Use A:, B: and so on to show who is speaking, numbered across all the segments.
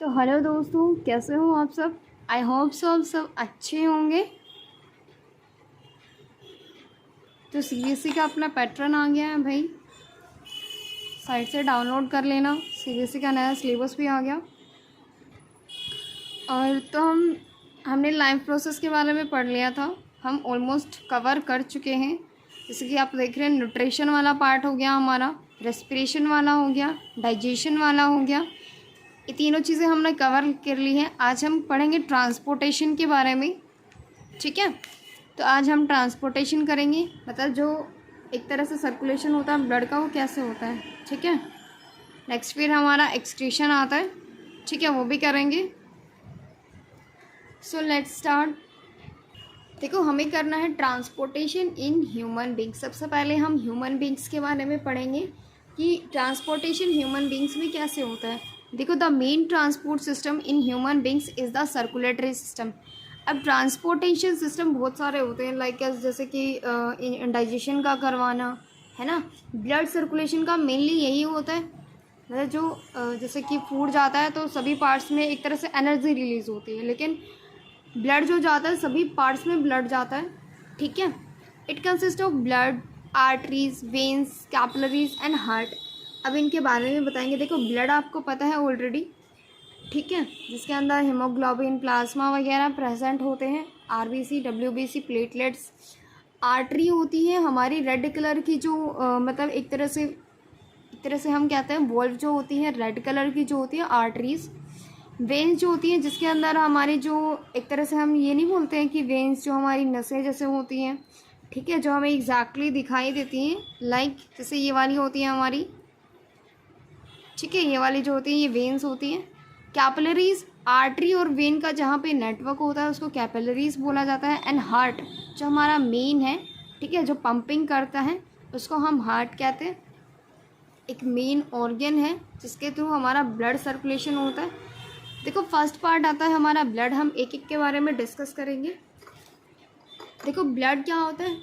A: तो हेलो दोस्तों, कैसे हो आप सब। आई होप सो आप सब अच्छे होंगे। तो सीबीएसई का अपना पैटर्न आ गया है भाई, साइट से डाउनलोड कर लेना। सीबीएसई का नया सिलेबस भी आ गया। और तो हमने लाइफ प्रोसेस के बारे में पढ़ लिया था, हम ऑलमोस्ट कवर कर चुके हैं। जैसे कि आप देख रहे हैं, न्यूट्रिशन वाला पार्ट हो गया हमारा, रेस्पिरेशन वाला हो गया, डाइजेशन वाला हो गया। ये तीनों चीज़ें हमने कवर कर ली हैं। आज हम पढ़ेंगे ट्रांसपोर्टेशन के बारे में, ठीक है। तो आज हम ट्रांसपोर्टेशन करेंगे, मतलब जो एक तरह से सर्कुलेशन होता है ब्लड का, वो कैसे होता है, ठीक है। नेक्स्ट फिर हमारा एक्सक्रीशन आता है, ठीक है, वो भी करेंगे। So let's start. देखो, हमें करना है ट्रांसपोर्टेशन इन ह्यूमन बींग्स। सबसे पहले हम ह्यूमन बींग्स के बारे में पढ़ेंगे कि ट्रांसपोर्टेशन ह्यूमन बींग्स में कैसे होता है। देखो, the main transport system in human beings is the circulatory system. अब ट्रांसपोर्टेशन सिस्टम बहुत सारे होते हैं, लाइक जैसे कि डाइजेशन का करवाना है ना, ब्लड सर्कुलेशन का मेनली यही होता है। मतलब जो जैसे कि फूड जाता है तो सभी पार्ट्स में एक तरह से एनर्जी रिलीज़ होती है, लेकिन ब्लड जो जाता है सभी पार्ट्स में ब्लड जाता है, ठीक है। It consist of blood, arteries, veins, capillaries and heart. अब इनके बारे में बताएंगे। देखो, ब्लड आपको पता है ऑलरेडी, ठीक है, जिसके अंदर हीमोग्लोबिन, प्लाज्मा वगैरह प्रेजेंट होते हैं, आरबीसी, डब्ल्यूबीसी, प्लेटलेट्स। आर्टरी होती है हमारी रेड कलर की, जो मतलब एक तरह से हम कहते हैं वॉल्व जो होती है रेड कलर की, जो होती है आर्टरीज। वेन्स जो होती हैं जिसके अंदर हमारी जो एक तरह से हम ये नहीं बोलते हैं कि वेन्स जो हमारी नसें जैसे होती हैं, ठीक है, जो हमें एग्जैक्टली दिखाई देती हैं, लाइक जैसे ये वाली होती है हमारी, ठीक है, ये वाली जो होती है ये वेन्स होती हैं। कैपिलरीज, आर्टरी और वेन का जहाँ पे नेटवर्क होता है उसको कैपिलरीज बोला जाता है। एंड हार्ट जो हमारा मेन है, ठीक है, जो पंपिंग करता है उसको हम हार्ट कहते हैं। एक मेन ऑर्गन है जिसके थ्रू हमारा ब्लड सर्कुलेशन होता है। देखो, फर्स्ट पार्ट आता है हमारा ब्लड, हम एक एक के बारे में डिस्कस करेंगे। देखो, ब्लड क्या होता है।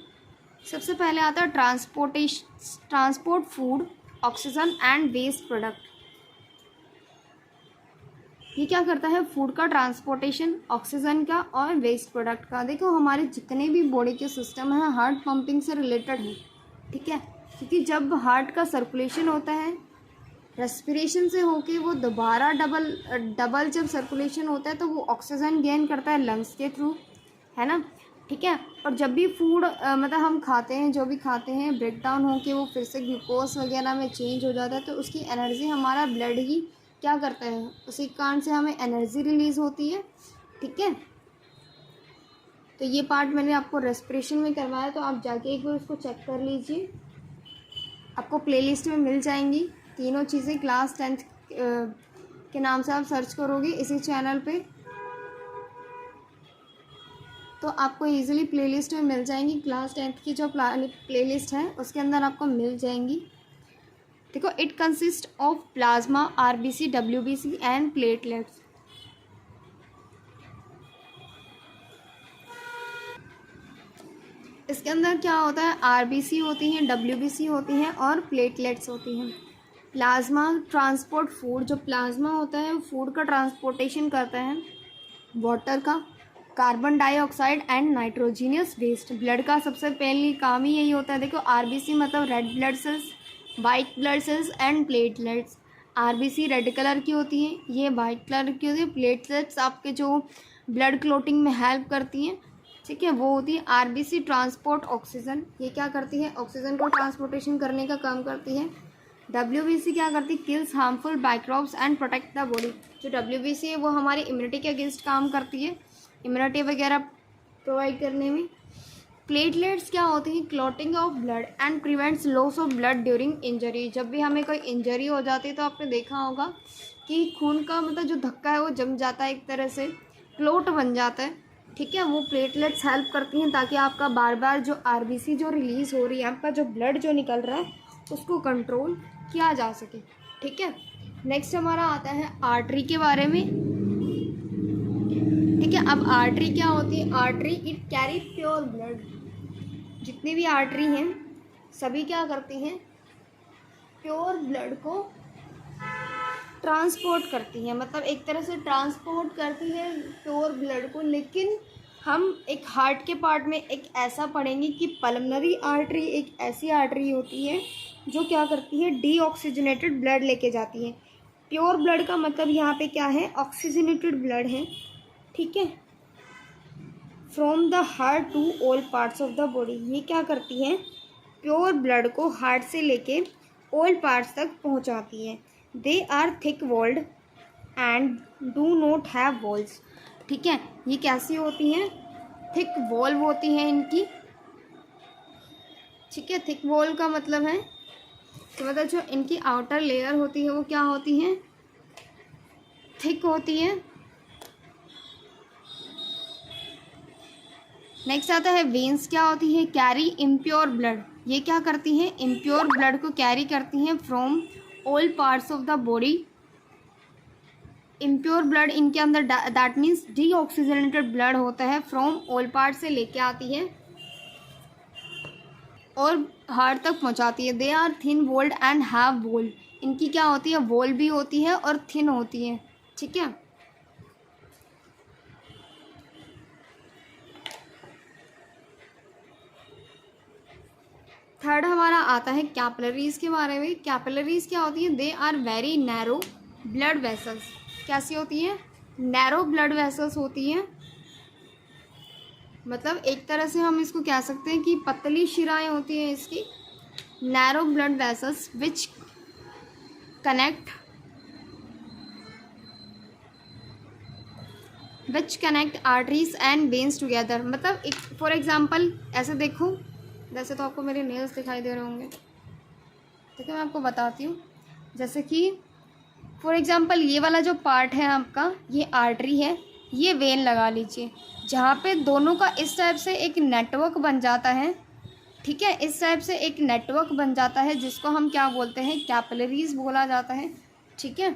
A: सबसे पहले आता है transport food, oxygen and waste product. ये क्या करता है, फूड का ट्रांसपोर्टेशन, ऑक्सीजन का और वेस्ट प्रोडक्ट का। देखो, हमारे जितने भी बॉडी के सिस्टम हैं हार्ट पंपिंग से रिलेटेड हैं, ठीक है, क्योंकि जब हार्ट का सर्कुलेशन होता है रेस्पिरेशन से होके वो दोबारा डबल जब सर्कुलेशन होता है तो वो ऑक्सीजन गेन करता है लंग्स के थ्रू, है ना, ठीक है। और जब भी फूड मतलब हम खाते हैं, जो भी खाते हैं ब्रेक डाउन होके वो फिर से ग्लूकोज वगैरह में चेंज हो जाता है, तो उसकी एनर्जी हमारा ब्लड ही क्या करता है, उसी कारण से हमें एनर्जी रिलीज़ होती है, ठीक है। तो ये पार्ट मैंने आपको रेस्पिरेशन में करवाया, तो आप जाके एक बार उसको चेक कर लीजिए, आपको प्लेलिस्ट में मिल जाएंगी तीनों चीज़ें। क्लास 10th के नाम से आप सर्च करोगे इसी चैनल पे तो आपको इजीली प्लेलिस्ट में मिल जाएंगी। क्लास 10th की जो प्लेलिस्ट है उसके अंदर आपको मिल जाएंगी। देखो, it consist of plasma, RBC, WBC and platelets. इसके अंदर क्या होता है, आरबीसी होती हैं, डब्ल्यूबीसी होती हैं और प्लेटलेट्स होती हैं। प्लाज्मा ट्रांसपोर्ट फूड, जो प्लाज्मा होता है वो फूड का ट्रांसपोर्टेशन करता है, वाटर का, carbon dioxide and nitrogenous waste. Blood का सबसे पहले काम ही यही होता है। देखो, आरबीसी मतलब red blood cells, white blood cells and platelets. RBC red colour की होती हैं, ये वाइट कलर की होती है। प्लेटलेट्स आपके जो ब्लड क्लोटिंग में हेल्प करती हैं, ठीक है, वो होती है। आरबीसी ट्रांसपोर्ट ऑक्सीजन, ये क्या करती है, ऑक्सीजन को ट्रांसपोर्टेशन करने का काम करती है। डब्ल्यूबीसी क्या करती है, kills harmful microbes and protect the body. जो डब्ल्यूबीसी है वो हमारी इम्यूनिटी के अगेंस्ट काम करती है, इम्यूनिटी वगैरह प्रोवाइड करने में। प्लेटलेट्स क्या होती हैं, clotting of blood and prevents loss of blood during injury. जब भी हमें कोई इंजरी हो जाती है तो आपने देखा होगा कि खून का मतलब जो धक्का है वो जम जाता है, एक तरह से क्लोट बन जाता है, ठीक है। वो प्लेटलेट्स हेल्प करती हैं ताकि आपका बार बार जो आरबीसी जो रिलीज़ हो रही है, आपका जो ब्लड जो निकल रहा है उसको कंट्रोल किया जा सके, ठीक है। नेक्स्ट हमारा आता है आर्टरी के बारे में, ठीक है। अब आर्टरी क्या होती है, artery it carry pure blood. जितनी भी आर्टरी हैं सभी क्या करती हैं, प्योर ब्लड को ट्रांसपोर्ट करती है, मतलब एक तरह से ट्रांसपोर्ट करती है प्योर ब्लड को। लेकिन हम एक हार्ट के पार्ट में एक ऐसा पढ़ेंगे कि पल्मोनरी आर्टरी एक ऐसी आर्टरी होती है जो क्या करती है, डीऑक्सीजनेटेड ब्लड लेके जाती है। प्योर ब्लड का मतलब यहाँ पे क्या है, ऑक्सीजनेटेड ब्लड है, ठीक है, from the heart to all parts of the body. ये क्या करती है, प्योर ब्लड को हार्ट से लेके ऑल पार्ट्स तक पहुँचाती है। They are thick walled and do not have walls, ठीक है। ये कैसी होती हैं, थिक वॉल्व होती हैं इनकी, ठीक है। थिक वॉल्व का मतलब है तो मतलब जो इनकी आउटर लेयर होती है वो क्या होती है, थिक होती है। नेक्स्ट आता है वेन्स, क्या होती है, कैरी इम्प्योर ब्लड। ये क्या करती हैं, इम्प्योर ब्लड को कैरी करती हैं from all parts of the body. Impure blood इनके अंदर दैट मीन्स डीऑक्सीजनेटेड ब्लड होता है, फ्रॉम ऑल पार्ट से लेके आती है और हार्ट तक पहुंचाती है। They are thin walled and have wall, इनकी क्या होती है, वॉल भी होती है और थिन होती है, ठीक है। थर्ड हमारा आता है कैपिलरीज के बारे में। कैपिलरीज क्या होती है, they are very narrow blood vessels. कैसी होती है, नैरो ब्लड वेसल्स होती हैं, मतलब एक तरह से हम इसको कह सकते हैं कि पतली शिराएं होती हैं इसकी, narrow blood vessels which connect arteries and veins together. मतलब एक फॉर एग्जांपल ऐसे देखो, वैसे तो आपको मेरे नेल्स दिखाई दे रहे होंगे, ठीक है, मैं आपको बताती हूँ। जैसे कि फॉर एग्जांपल ये वाला जो पार्ट है आपका, ये आर्टरी है, ये वेन लगा लीजिए, जहाँ पे दोनों का इस टाइप से एक नेटवर्क बन जाता है, ठीक है, इस टाइप से एक नेटवर्क बन जाता है जिसको हम क्या बोलते हैं, कैपिलरीज बोला जाता है, ठीक है।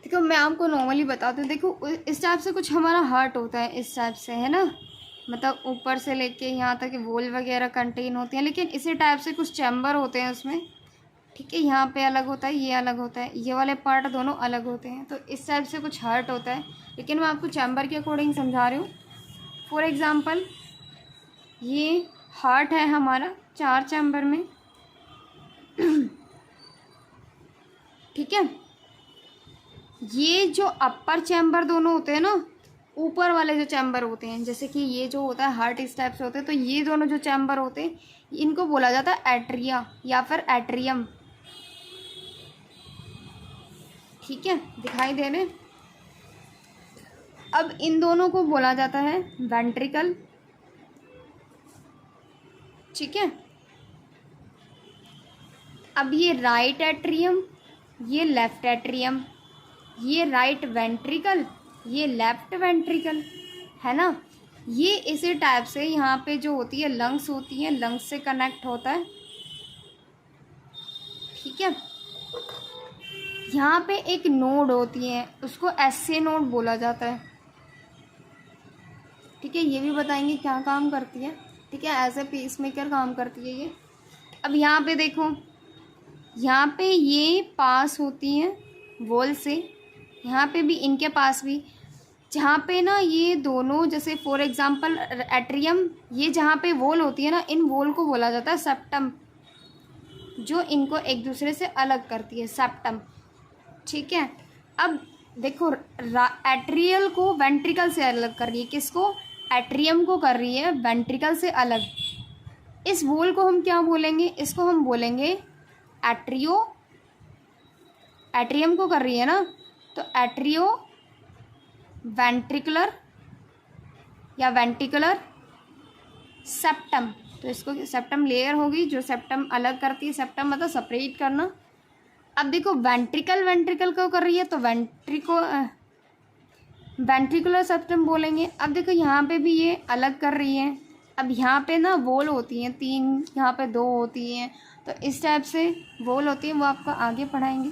A: देखो मैं आपको नॉर्मली बताती हूँ, देखो इस टाइप से कुछ हमारा हार्ट होता है, इस टाइप से, है ना, मतलब ऊपर से लेके यहाँ तक वॉल वगैरह कंटेन होती हैं, लेकिन इसी टाइप से कुछ चैम्बर होते हैं उसमें, ठीक है। यहाँ पे अलग होता है, ये अलग होता है, ये वाले पार्ट दोनों अलग होते हैं, तो इस टाइप से कुछ हार्ट होता है, लेकिन मैं आपको चैम्बर के अकॉर्डिंग समझा रही हूँ। फॉर एग्ज़ाम्पल ये हार्ट है हमारा 4 चैम्बर में, ठीक है। ये जो अपर चैम्बर दोनों होते हैं ना, ऊपर वाले जो चैम्बर होते हैं, जैसे कि ये जो होता है हार्ट इस टाइप से होते हैं, तो ये दोनों जो चैम्बर होते हैं इनको बोला जाता है एट्रिया या फिर एट्रियम, ठीक है, दिखाई दे रहे। अब इन दोनों को बोला जाता है वेंट्रिकल, ठीक है। अब ये राइट एट्रियम, ये लेफ्ट एट्रियम, ये राइट वेंट्रिकल, ये लेफ्ट वेंट्रिकल, है ना। ये इसी टाइप से यहाँ पे जो होती है लंग्स होती हैं, लंग्स से कनेक्ट होता है, ठीक है। यहाँ पे एक नोड होती है, उसको एसए नोड बोला जाता है, ठीक है। ये भी बताएंगे क्या काम करती है, ठीक है, एज ए पीस मेकर काम करती है ये। अब यहाँ पे देखो, यहाँ पे ये पास होती हैं वॉल से, यहाँ पे भी इनके पास भी, जहाँ पे ना ये दोनों, जैसे फॉर एग्जांपल एट्रियम, ये जहाँ पे वॉल होती है ना, इन वॉल को बोला जाता है सेप्टम, जो इनको एक दूसरे से अलग करती है, सेप्टम, ठीक है। अब देखो एट्रियल को वेंट्रिकल से अलग कर रही है, किसको, एट्रियम को कर रही है वेंट्रिकल से अलग। इस वॉल को हम क्या बोलेंगे, इसको हम बोलेंगे एट्रियो, एट्रियम को कर रही है ना, तो एट्रियो वेंट्रिकुलर या वेंट्रिकुलर सेप्टम, तो इसको सेप्टम लेयर होगी जो सेप्टम अलग करती है, सेप्टम मतलब सेपरेट करना। अब देखो वेंट्रिकल, वेंट्रिकल को कर रही है तो वेंट्रिकुलर सेप्टम बोलेंगे। अब देखो यहाँ पे भी ये अलग कर रही है, अब यहाँ पे ना वॉल होती हैं 3, यहाँ पे 2 होती हैं, तो इस टाइप से वॉल होती है, वो आपको आगे पढ़ाएंगे।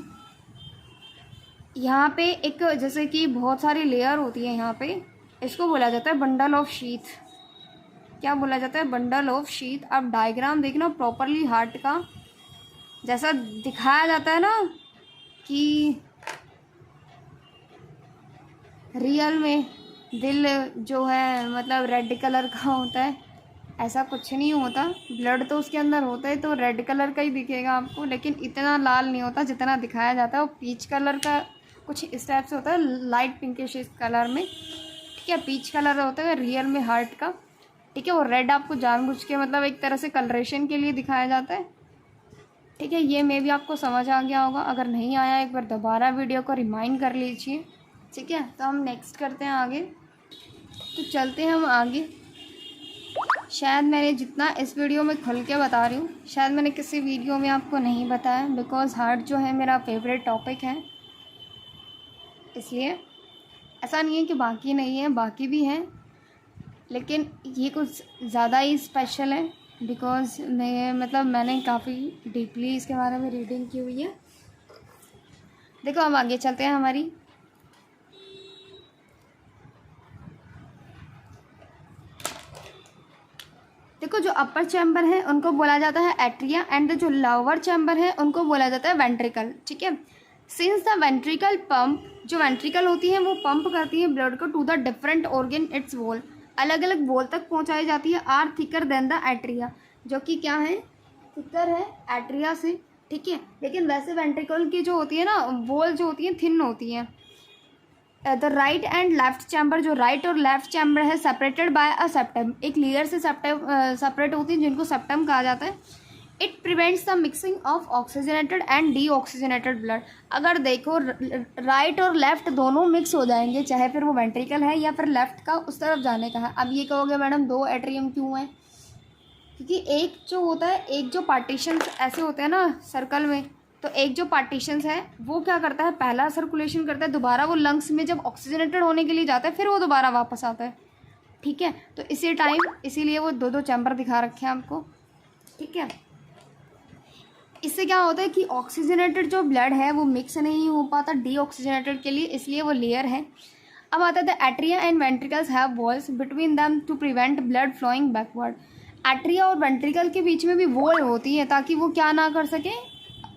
A: यहाँ पे एक जैसे कि बहुत सारी लेयर होती है यहाँ पे, इसको बोला जाता है बंडल ऑफ शीथ, क्या बोला जाता है, बंडल ऑफ शीथ। अब डायग्राम देखना प्रॉपरली हार्ट का, जैसा दिखाया जाता है ना कि रियल में दिल जो है मतलब रेड कलर का होता है, ऐसा कुछ नहीं होता। ब्लड तो उसके अंदर होता है तो रेड कलर का ही दिखेगा आपको, लेकिन इतना लाल नहीं होता जितना दिखाया जाता है। वो पीच कलर का कुछ इस टाइप से होता है, लाइट पिंकिश इस कलर में, ठीक है। पीच कलर होता है रियल में हार्ट का, ठीक है। वो रेड आपको जानबूझ के मतलब एक तरह से कलरेशन के लिए दिखाया जाता है, ठीक है। ये मे भी आपको समझ आ गया होगा, अगर नहीं आया एक बार दोबारा वीडियो को रिमाइंड कर लीजिए, ठीक है। तो हम नेक्स्ट करते हैं आगे, तो चलते हैं हम आगे। शायद मैंने जितना इस वीडियो में खुल के बता रही हूँ, शायद मैंने किसी वीडियो में आपको नहीं बताया, बिकॉज़ हार्ट जो है मेरा फेवरेट टॉपिक है, इसलिए। ऐसा नहीं है कि बाकी नहीं है, बाकी भी हैं, लेकिन ये कुछ ज़्यादा ही स्पेशल है बिकॉज़ मैंने काफ़ी डीपली इसके बारे में रीडिंग की हुई है। देखो अब आगे चलते हैं हमारी। देखो जो अपर चैम्बर है उनको बोला जाता है एट्रिया, एंड जो लोअर चैम्बर है उनको बोला जाता है वेंट्रिकल, ठीक है। सिंस द वेंट्रिकल पंप, जो वेंट्रिकल होती है वो पंप करती है ब्लड को to the different organ its wall, अलग अलग वॉल तक पहुंचाई जाती है, are thicker than the atria, जो कि क्या है, थिकर है एट्रिया से, ठीक है। लेकिन वैसे वेंट्रिकल की जो होती है ना वॉल जो होती है थिन होती है। The right and left chamber, जो राइट और लेफ्ट चैम्बर है सेपरेटेड बाय अ सेप्टम, एक लेयर से सेपरेट होती है जिनको सेप्टम कहा जाता है। It prevents the mixing of oxygenated and deoxygenated blood. अगर देखो राइट और लेफ्ट दोनों मिक्स हो जाएंगे, चाहे फिर वो वेंट्रिकल है या फिर लेफ्ट का उस तरफ जाने का है। अब ये कहोगे मैडम दो एट्रियम क्यों है, क्योंकि एक जो होता है, एक जो पार्टीशन ऐसे होते हैं ना सर्कल में, तो एक जो पार्टीशंस है वो क्या करता है, पहला सर्कुलेशन करता है, दोबारा वो लंग्स में जब ऑक्सीजनेटेड होने के लिए जाता है फिर वो दोबारा वापस आता है, ठीक है। तो इसी टाइम इसीलिए वो दो दो चैम्बर दिखा रखे हैं आपको, ठीक है। इससे क्या होता है कि ऑक्सीजनेटेड जो ब्लड है वो मिक्स नहीं हो पाता डीऑक्सीजनेटेड के लिए, इसलिए वो लेयर है। अब आता है the atria and ventricles have walls between them to prevent blood flowing backward. Atria और वेंट्रिकल के बीच में भी वॉल होती है ताकि वो क्या ना कर सके,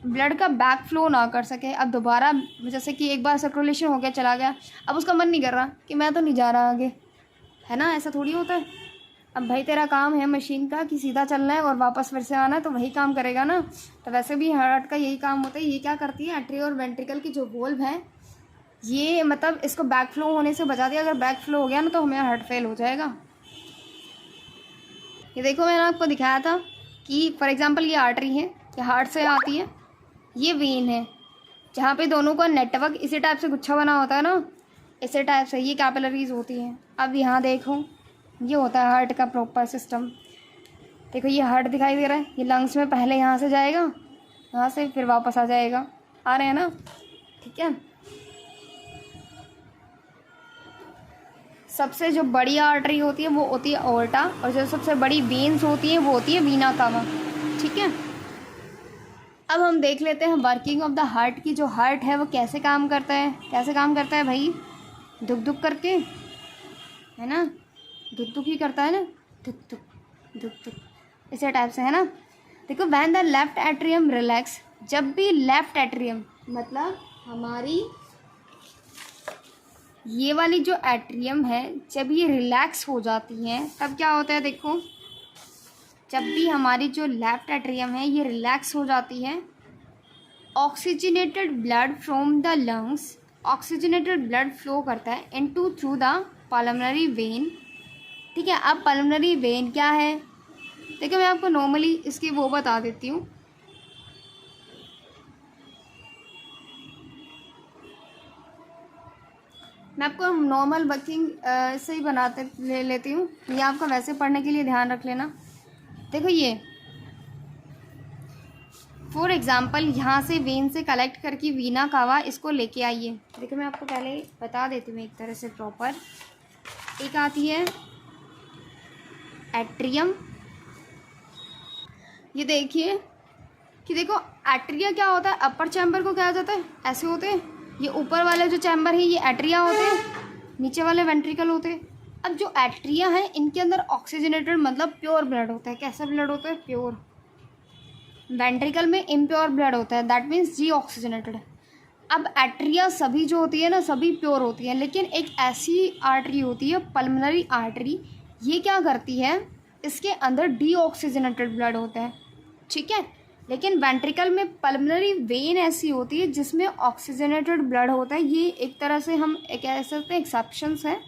A: ब्लड का बैक फ्लो ना कर सके। अब दोबारा जैसे कि एक बार सर्कुलेशन हो गया चला गया, अब उसका मन नहीं कर रहा कि मैं तो नहीं जा रहा आगे, है ना, ऐसा थोड़ी होता है। अब भाई तेरा काम है मशीन का कि सीधा चलना है और वापस फिर से आना है, तो वही काम करेगा ना। तो वैसे भी हार्ट का यही काम होता है। ये क्या करती है, एट्रिया और वेंट्रिकल की जो वॉल्व है ये मतलब इसको बैक फ्लो होने से बचाती है। अगर बैक फ्लो हो गया ना तो हमें हार्ट फेल हो जाएगा। ये देखो मैंने आपको दिखाया था कि फॉर एग्जांपल ये आर्टरी है, ये हार्ट से आती है, ये वेन है जहाँ पे दोनों का नेटवर्क इसी टाइप से गुच्छा बना होता है ना, इसी टाइप से ये कैपिलरीज होती हैं। अब यहाँ देखो ये होता है हार्ट का प्रॉपर सिस्टम। देखो ये हार्ट दिखाई दे रहा है, ये लंग्स में पहले यहाँ से जाएगा, यहाँ से फिर वापस आ जाएगा, आ रहे हैं ना, ठीक है। सबसे जो बड़ी आर्टरी होती है वो होती है ओर्टा, और जो सबसे बड़ी वेन्स होती है वो होती है वीना कावा, ठीक है। अब हम देख लेते हैं वर्किंग ऑफ द हार्ट की। जो हार्ट है वो कैसे काम करता है, कैसे काम करता है भाई, धुक धुक करके, है ना, धुक धुक ही करता है ना, धुक धुक धुक धुक, इसी टाइप से, है ना। देखो when the left atrium relax, जब भी लेफ्ट एट्रियम मतलब हमारी ये वाली जो एट्रियम है जब ये रिलैक्स हो जाती है तब क्या होता है, देखो जब भी हमारी जो लेफ्ट एट्रियम है ये रिलैक्स हो जाती है, oxygenated blood from the lungs, oxygenated blood flow करता है into through the pulmonary vein, ठीक है। अब पल्मोनरी वेन क्या है, देखो मैं आपको नॉर्मली इसकी वो बता देती हूँ। मैं आपको नॉर्मल वर्किंग से ही ले लेती हूँ, ये आपका वैसे पढ़ने के लिए ध्यान रख लेना। देखो ये फॉर एग्ज़ाम्पल यहाँ से वेन से कलेक्ट करके वीना कावा इसको लेके आइए। देखो मैं आपको पहले बता देती हूँ एक तरह से प्रॉपर। एक आती है एट्रियम, ये देखिए कि देखो एट्रिया क्या होता है, अपर चैम्बर को क्या जाता है, ऐसे होते हैं। ये ऊपर वाले जो चैम्बर है ये एट्रिया होते हैं, नीचे वाले वेंट्रिकल होते हैं, अब जो एट्रिया है इनके अंदर ऑक्सीजनेटेड मतलब प्योर ब्लड होता है। कैसा ब्लड होता है? प्योर। वेंट्रिकल में इम्प्योर ब्लड होता है, दैट मीन्स जी ऑक्सीजनेटेड। अब एट्रिया सभी जो होती है ना, सभी प्योर होती है, लेकिन एक ऐसी आर्टरी होती है पल्मोनरी आर्टरी, ये क्या करती है, इसके अंदर डी ऑक्सीजनेटेड ब्लड होता है, ठीक है। लेकिन वेंट्रिकल में पल्मोनरी वेन ऐसी होती है जिसमें ऑक्सीजनेटेड ब्लड होता है। ये एक तरह से हम कह सकते हैं एक्सेप्शंस है,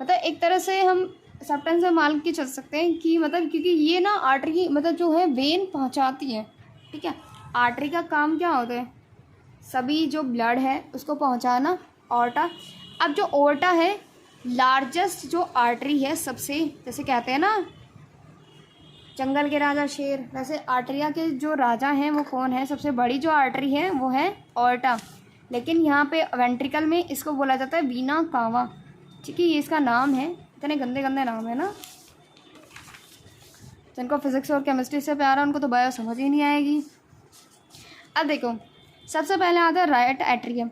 A: मतलब एक तरह से हम एक्सेप्टेंस में मान के चल सकते हैं कि मतलब क्योंकि ये ना आर्टरी मतलब जो है वेन पहुंचाती है, ठीक है। आर्टरी का काम क्या होता है? सभी जो ब्लड है उसको पहुंचाना, ऑर्टा। अब जो ओर्टा है लार्जेस्ट जो आर्टरी है सबसे, जैसे कहते हैं ना जंगल के राजा शेर, वैसे आर्टरिया के जो राजा हैं वो कौन है? सबसे बड़ी जो आर्टरी है वो है ऑर्टा। लेकिन यहाँ पे वेंट्रिकल में इसको बोला जाता है वीना कावा, ठीक है। ये इसका नाम है। इतने गंदे गंदे नाम है ना, जिनको फिजिक्स और केमिस्ट्री से प्यार है उनको तो बायो समझ ही नहीं आएगी। अब देखो सबसे पहले आता है राइट एट्रियम,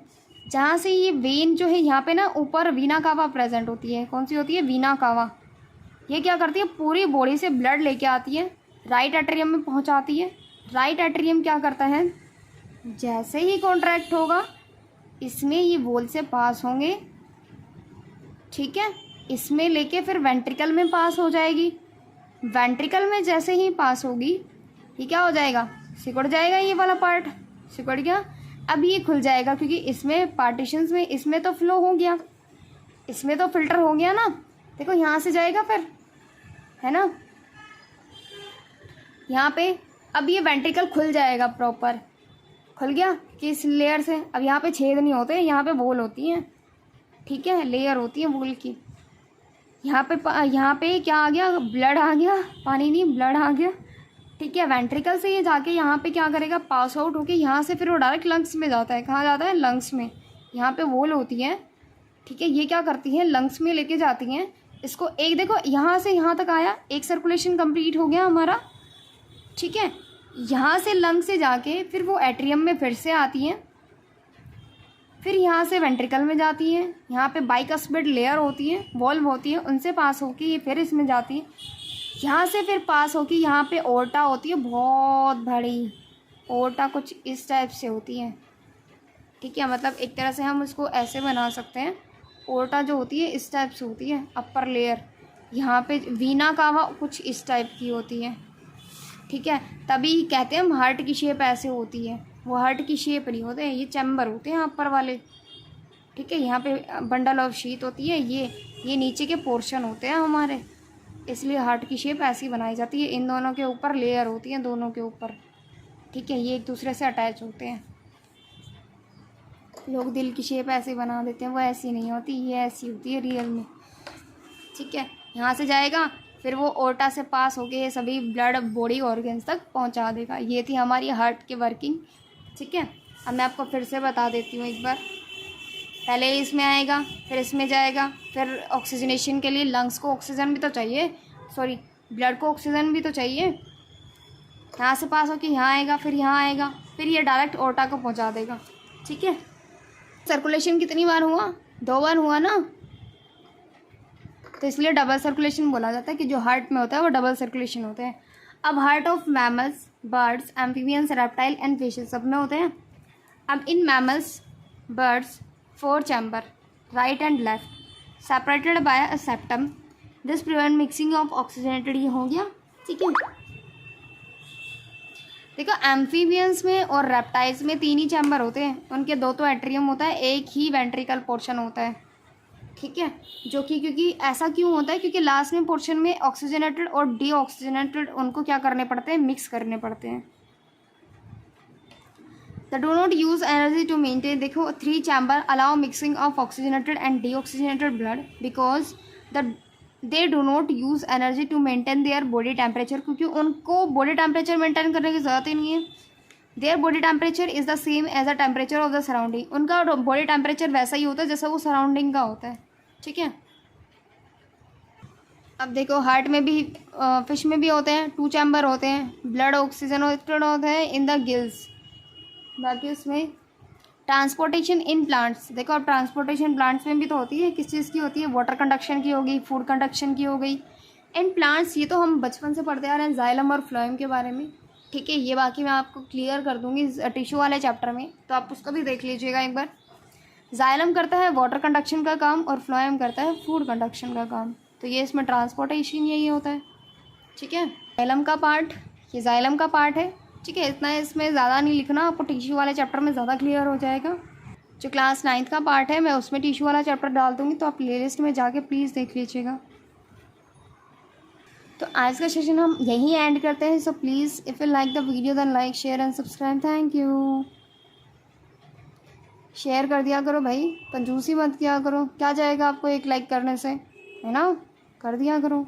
A: जहाँ से ये वेन जो है यहाँ पे ना ऊपर वीना कावा प्रेजेंट होती है। कौन सी होती है? वीना कावा। ये क्या करती है? पूरी बॉडी से ब्लड लेके आती है, राइट एट्रियम में पहुँचाती है। राइट एट्रियम क्या करता है? जैसे ही कॉन्ट्रैक्ट होगा इसमें ये वॉल से पास होंगे, ठीक है। इसमें लेके फिर वेंट्रिकल में पास हो जाएगी। वेंट्रिकल में जैसे ही पास होगी ये क्या हो जाएगा? सिकुड़ जाएगा। ये वाला पार्ट सिकुड़ गया। अब ये खुल जाएगा क्योंकि इसमें पार्टीशंस में इसमें तो फ्लो हो गया, इसमें तो फिल्टर हो गया ना। देखो यहाँ से जाएगा फिर, है ना, यहाँ पे। अब ये वेंट्रिकल खुल जाएगा, प्रॉपर खुल गया कि इस लेयर से। अब यहाँ पे छेद नहीं होते, यहाँ पे वॉल होती है, ठीक है, लेयर होती है वॉल की। यहाँ पे क्या आ गया? ब्लड आ गया, पानी नहीं ब्लड आ गया, ठीक है। वेंट्रिकल से ये जाके यहाँ पे क्या करेगा? पास आउट होके यहाँ से फिर वो डायरेक्ट लंग्स में जाता है। कहाँ जाता है? लंग्स में। यहाँ पे वॉल होती है, ठीक है। ये क्या करती है? लंग्स में लेके जाती हैं इसको। एक देखो यहाँ से यहाँ तक आया, एक सर्कुलेशन कंप्लीट हो गया हमारा, ठीक है। यहाँ से लंग से जाके फिर वो एट्रियम में फिर से आती हैं, फिर यहाँ से वेंट्रिकल में जाती है। यहाँ पे बाइकस्पिड लेयर होती है, वॉल्व होती है, उनसे पास होके ये फिर इसमें जाती है। यहाँ से फिर पास होके यहाँ पे ओर्टा होती है, बहुत बड़ी ओर्टा, कुछ इस टाइप से होती है, ठीक है। मतलब एक तरह से हम इसको ऐसे बना सकते हैं। ओर्टा जो होती है इस टाइप से होती है, अपर लेयर। यहाँ पे वीना कावा कुछ इस टाइप की होती है, ठीक है। तभी कहते हैं हम हार्ट की शेप ऐसे होती है। वो हार्ट की शेप नहीं होते हैं, ये चैम्बर होते हैं अपर वाले, ठीक है। यहाँ पे बंडल ऑफ शीट होती है, ये नीचे के पोर्शन होते हैं हमारे, इसलिए हार्ट की शेप ऐसी बनाई जाती है। इन दोनों के ऊपर लेयर होती है, दोनों के ऊपर, ठीक है। ये एक दूसरे से अटैच होते हैं। लोग दिल की शेप ऐसे बना देते हैं, वो ऐसी नहीं होती, ये ऐसी होती है रियल में, ठीक है। यहाँ से जाएगा फिर वो ओर्टा से पास होके ये सभी ब्लड बॉडी ऑर्गन्स तक पहुँचा देगा। ये थी हमारी हार्ट की वर्किंग, ठीक है। अब मैं आपको फिर से बता देती हूँ एक बार। पहले इसमें आएगा, फिर इसमें जाएगा, फिर ऑक्सीजनेशन के लिए लंग्स को ऑक्सीजन भी तो चाहिए, सॉरी ब्लड को ऑक्सीजन भी तो चाहिए। यहाँ से पास होकर यहाँ आएगा, फिर यहाँ आएगा, फिर ये डायरेक्ट ओर्टा को पहुँचा देगा, ठीक है। सर्कुलेशन कितनी बार हुआ? 2 बार हुआ ना, तो इसलिए डबल सर्कुलेशन बोला जाता है कि जो हार्ट में होता है वो डबल सर्कुलेशन होता है। अब heart of mammals, birds, amphibians, reptile and fishes सब में होते हैं। अब in mammals, birds 4 chamber, right and left, separated by a septum, this prevent mixing of oxygenated. ये हो गया, ठीक है। देखो एम्फीबियंस में और रेप्टाइल्स में 3 ही चैम्बर होते हैं, उनके 2 तो एट्रियम होता है, एक ही वेंट्रिकल पोर्शन होता है, ठीक है। जो कि क्योंकि ऐसा क्यों होता है? क्योंकि लास्ट में पोर्शन में ऑक्सीजनेटेड और डीऑक्सीजनेटेड उनको क्या करने पड़ते हैं? मिक्स करने पड़ते हैं। The do not use energy to maintain, देखो 3 chamber allow mixing of oxygenated and deoxygenated blood because they do not use energy to maintain their body temperature, क्योंकि उनको बॉडी टेम्परेचर मेंटेन करने की ज़रूरत ही नहीं है। Their body temperature is the same as the temperature of the surrounding, उनका body temperature वैसा ही होता है जैसा वो सराउंडिंग का होता है, ठीक है। अब देखो हार्ट में भी, फिश में भी होते हैं, 2 चैम्बर होते हैं, ब्लड ऑक्सीजनेटेड होते हैं इन द गिल्स, बाकी उसमें ट्रांसपोर्टेशन इन प्लांट्स, देखो अब ट्रांसपोर्टेशन प्लांट्स में भी तो होती है, किस चीज़ की होती है, वाटर कंडक्शन की हो गई, फूड कंडक्शन की हो गई। एंड प्लांट्स, ये तो हम बचपन से पढ़ते आ रहे हैं जाइलम और फ्लोएम के बारे में, ठीक है। ये बाकी मैं आपको क्लियर कर दूंगी टिश्यू वाले चैप्टर में, तो आप उसका भी देख लीजिएगा एक बार। जाइलम करता है वाटर कंडक्शन का काम और फ्लोएम करता है फूड कंडक्शन का काम। तो ये इसमें ट्रांसपोर्टेशन यही होता है, ठीक है। जाइलम का पार्ट, ये जाइलम का पार्ट है, ठीक है। इतना इसमें ज़्यादा नहीं लिखना, आपको टिश्यू वाले चैप्टर में ज़्यादा क्लियर हो जाएगा। जो क्लास 9th का पार्ट है मैं उसमें टिश्यू वाला चैप्टर डाल दूँगी, तो आप प्ले लिस्ट में जाके प्लीज़ देख लीजिएगा। तो आज का सेशन हम यहीं एंड करते हैं। So please if you like the video then like share and subscribe. Thank you. Share कर दिया करो भाई, कंजूसी मत किया करो, क्या जाएगा आपको एक लाइक करने से, है ना, कर दिया करो।